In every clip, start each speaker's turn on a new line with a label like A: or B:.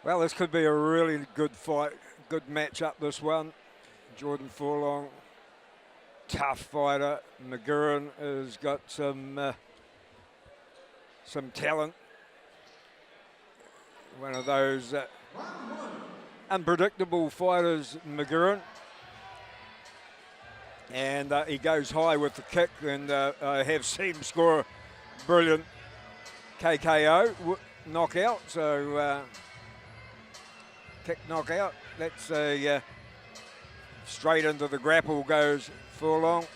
A: Well, this could be a really good fight, good matchup, this one. Jordan Forlong, tough fighter. McGURIN has got some talent. One of those unpredictable fighters, McGURIN. And he goes high with the kick, and I have seen him score a brilliant KKO knockout. So kick knockout. That's a straight into the grapple goes Forlong.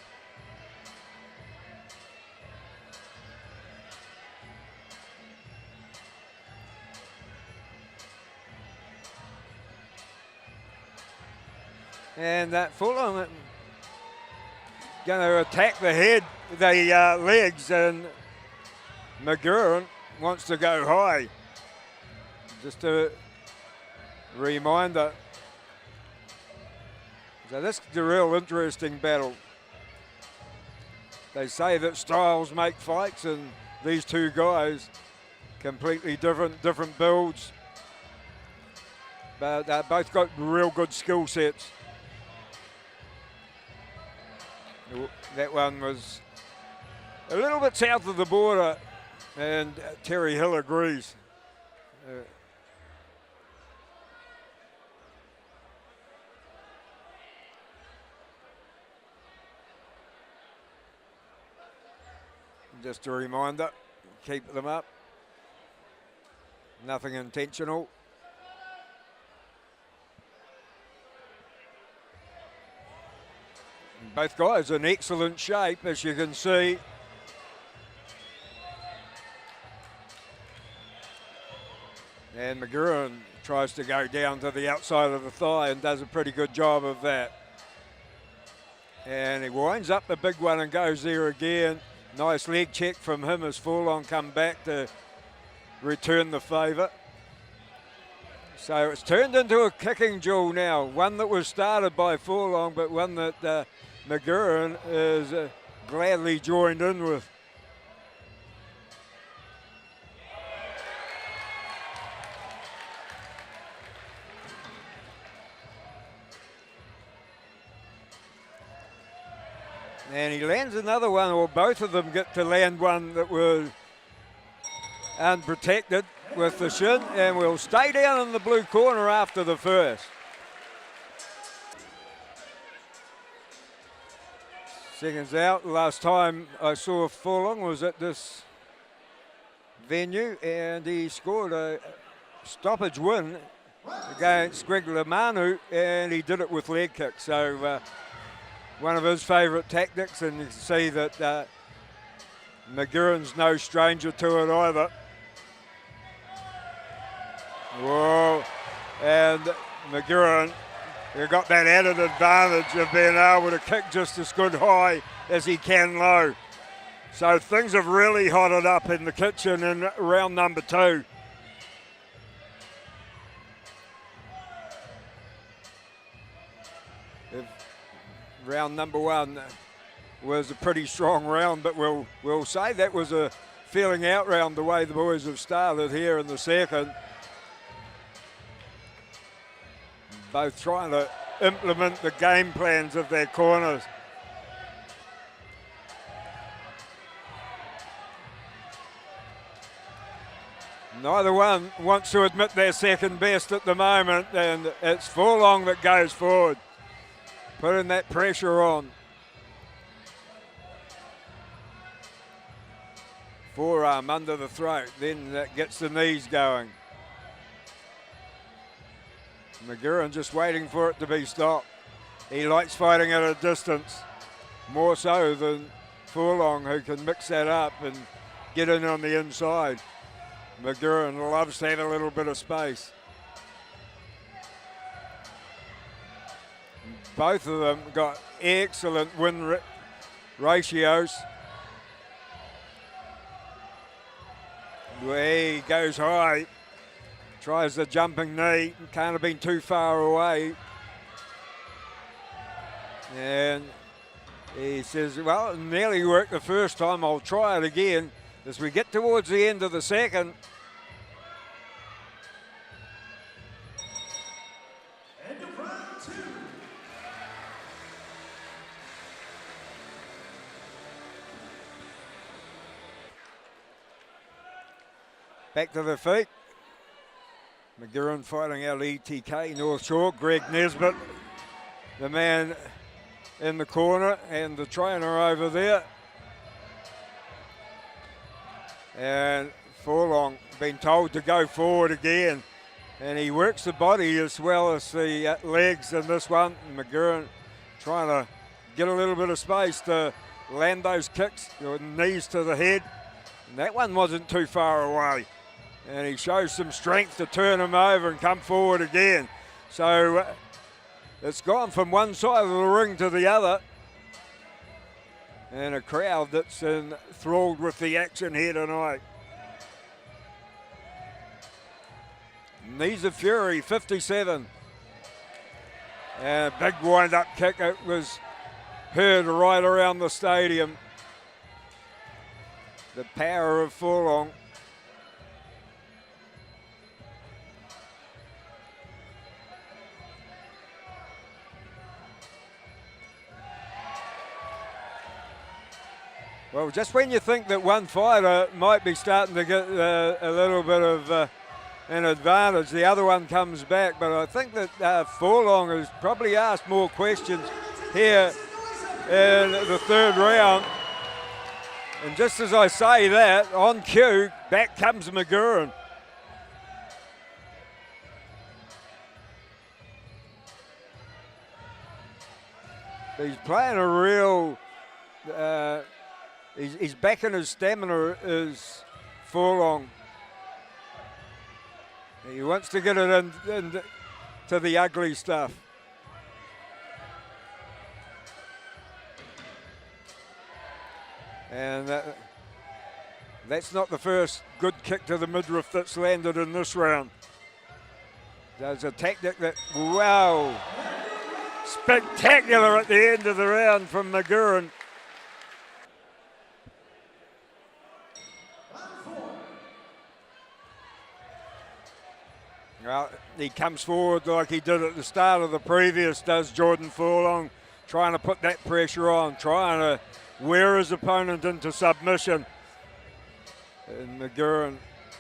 A: And that Forlong going to attack the head, the legs, and McGURIN wants to go high. Just a reminder. So this is a real interesting battle. They say that styles make fights, and these two guys, completely different builds, but both got real good skill sets. That one was a little bit south of the border, and Terry Hill agrees. Just a reminder, keep them up. Nothing intentional. Both guys in excellent shape, as you can see. And McGURIN tries to go down to the outside of the thigh and does a pretty good job of that. And he winds up the big one and goes there again. Nice leg check from him as Forlong come back to return the favour. So it's turned into a kicking duel now. One that was started by Forlong, but one that McGURIN is gladly joined in with. And he lands another one, or both of them get to land one that was unprotected with the shin, and we'll stay down in the blue corner after the first. Seconds out. Last time I saw Forlong was at this venue, and he scored a stoppage win against Greg LeManu, and he did it with leg kicks. So one of his favourite tactics, and you can see that McGURIN's no stranger to it either. Whoa, and McGURIN, he got that added advantage of being able to kick just as good high as he can low. So things have really hotted up in the kitchen in round number 2. Round number 1 was a pretty strong round, but we'll say that was a feeling out round the way the boys have started here in the second. Both trying to implement the game plans of their corners. Neither one wants to admit they're second best at the moment, and it's Forlong that goes forward, putting that pressure on. Forearm under the throat, then that gets the knees going. McGURIN just waiting for it to be stopped. He likes fighting at a distance, more so than Forlong, who can mix that up and get in on the inside. McGURIN loves to have a little bit of space. Both of them got excellent win ratios. He goes high. Tries the jumping knee, can't have been too far away. And he says, well, it nearly worked the first time, I'll try it again. As we get towards the end of the second, back to the feet. McGURIN fighting out ETK North Shore. Greg Nesbitt, the man in the corner, and the trainer over there. And FORLONG been told to go forward again. And he works the body as well as the legs in this one. McGURIN trying to get a little bit of space to land those kicks, knees to the head. And that one wasn't too far away. And he shows some strength to turn him over and come forward again. So it's gone from one side of the ring to the other. And a crowd that's enthralled with the action here tonight. Knees of Fury, 57. And a big wind-up kick. It was heard right around the stadium. The power of FORLONG. Well, just when you think that one fighter might be starting to get a little bit of an advantage, the other one comes back. But I think that FORLONG has probably asked more questions here in the third round. And just as I say that, on cue, back comes McGURIN. He's playing a real... He's back in his stamina is FORLONG. He wants to get it in to the ugly stuff. And that's not the first good kick to the midriff that's landed in this round. There's a tactic that, wow, spectacular at the end of the round from McGURIN. Well, he comes forward like he did at the start of the previous, does Jordan FORLONG, trying to put that pressure on, trying to wear his opponent into submission. And McGURIN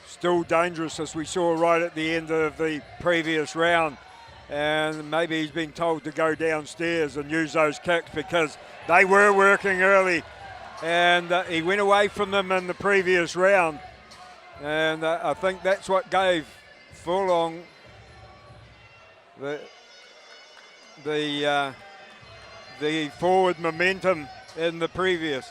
A: still dangerous, as we saw right at the end of the previous round. And maybe he's been told to go downstairs and use those kicks because they were working early. And he went away from them in the previous round. And I think that's what gave FORLONG the forward momentum in the previous.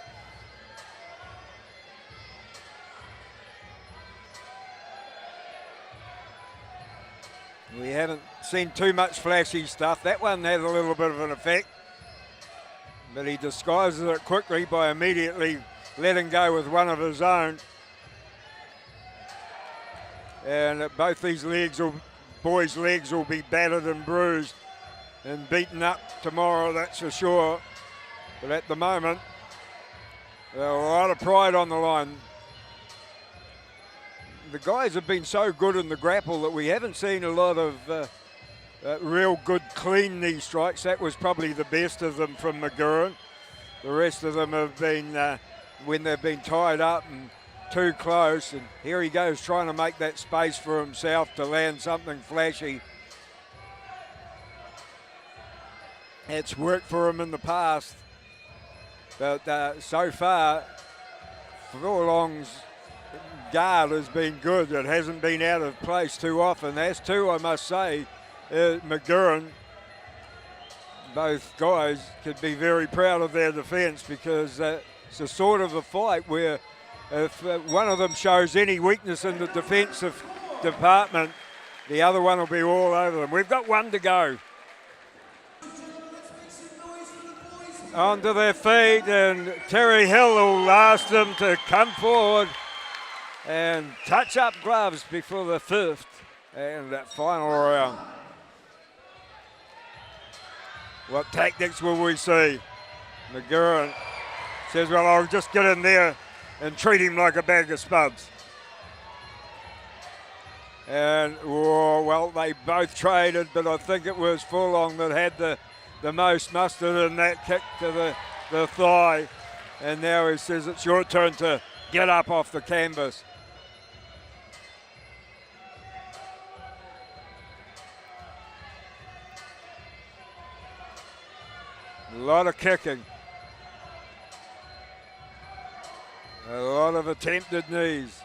A: We haven't seen too much flashy stuff. That one had a little bit of an effect, but he disguises it quickly by immediately letting go with one of his own. And both these boys' legs will be battered and bruised and beaten up tomorrow, that's for sure. But at the moment, there's a lot of pride on the line. The guys have been so good in the grapple that we haven't seen a lot of real good clean knee strikes. That was probably the best of them from McGURIN. The rest of them have been when they've been tied up and too close, and here he goes trying to make that space for himself to land something flashy. It's worked for him in the past, but so far FORLONG's guard has been good. It hasn't been out of place too often. As too, I must say, McGURIN, both guys could be very proud of their defence, because it's a sort of a fight where if one of them shows any weakness in the defensive department, the other one will be all over them. We've got one to go. Onto their feet, and Terry Hill will ask them to come forward and touch up gloves before the fifth and that final round. What tactics will we see? McGURIN says, well, I'll just get in there and treat him like a bag of spuds. And, well, they both traded, but I think it was FORLONG that had the most mustard in that kick to the thigh. And now he says it's your turn to get up off the canvas. A lot of kicking. A lot of attempted knees.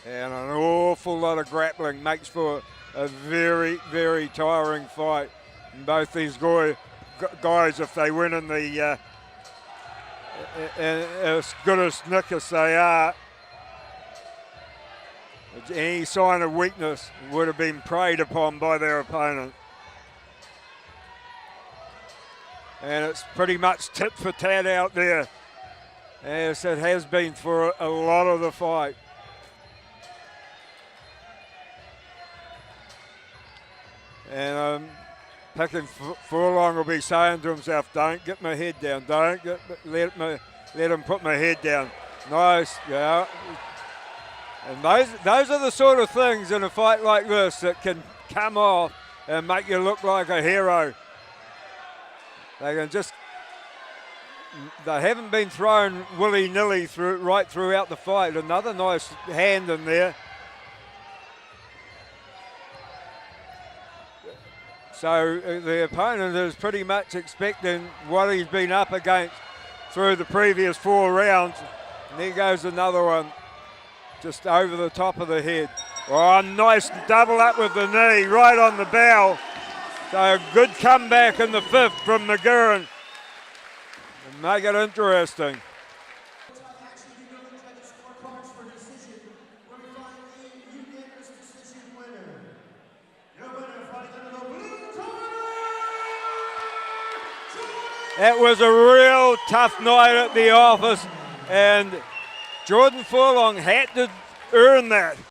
A: And an awful lot of grappling makes for a very, very tiring fight. And both these guys, if they win in the as good as Nick as they are, any sign of weakness would have been preyed upon by their opponent. And it's pretty much tit for tat out there, as it has been for a lot of the fight. And picking Furlong will be saying to himself, don't get my head down, let him put my head down. Nice, yeah. And those are the sort of things in a fight like this that can come off and make you look like a hero. They haven't been thrown willy-nilly right throughout the fight. Another nice hand in there. So the opponent is pretty much expecting what he's been up against through the previous 4 rounds. And there goes another one, just over the top of the head. Oh, nice double up with the knee, right on the bow. So a good comeback in the 5th from McGURIN. And make it interesting. It was a real tough night at the office, and Jordan Furlong had to earn that.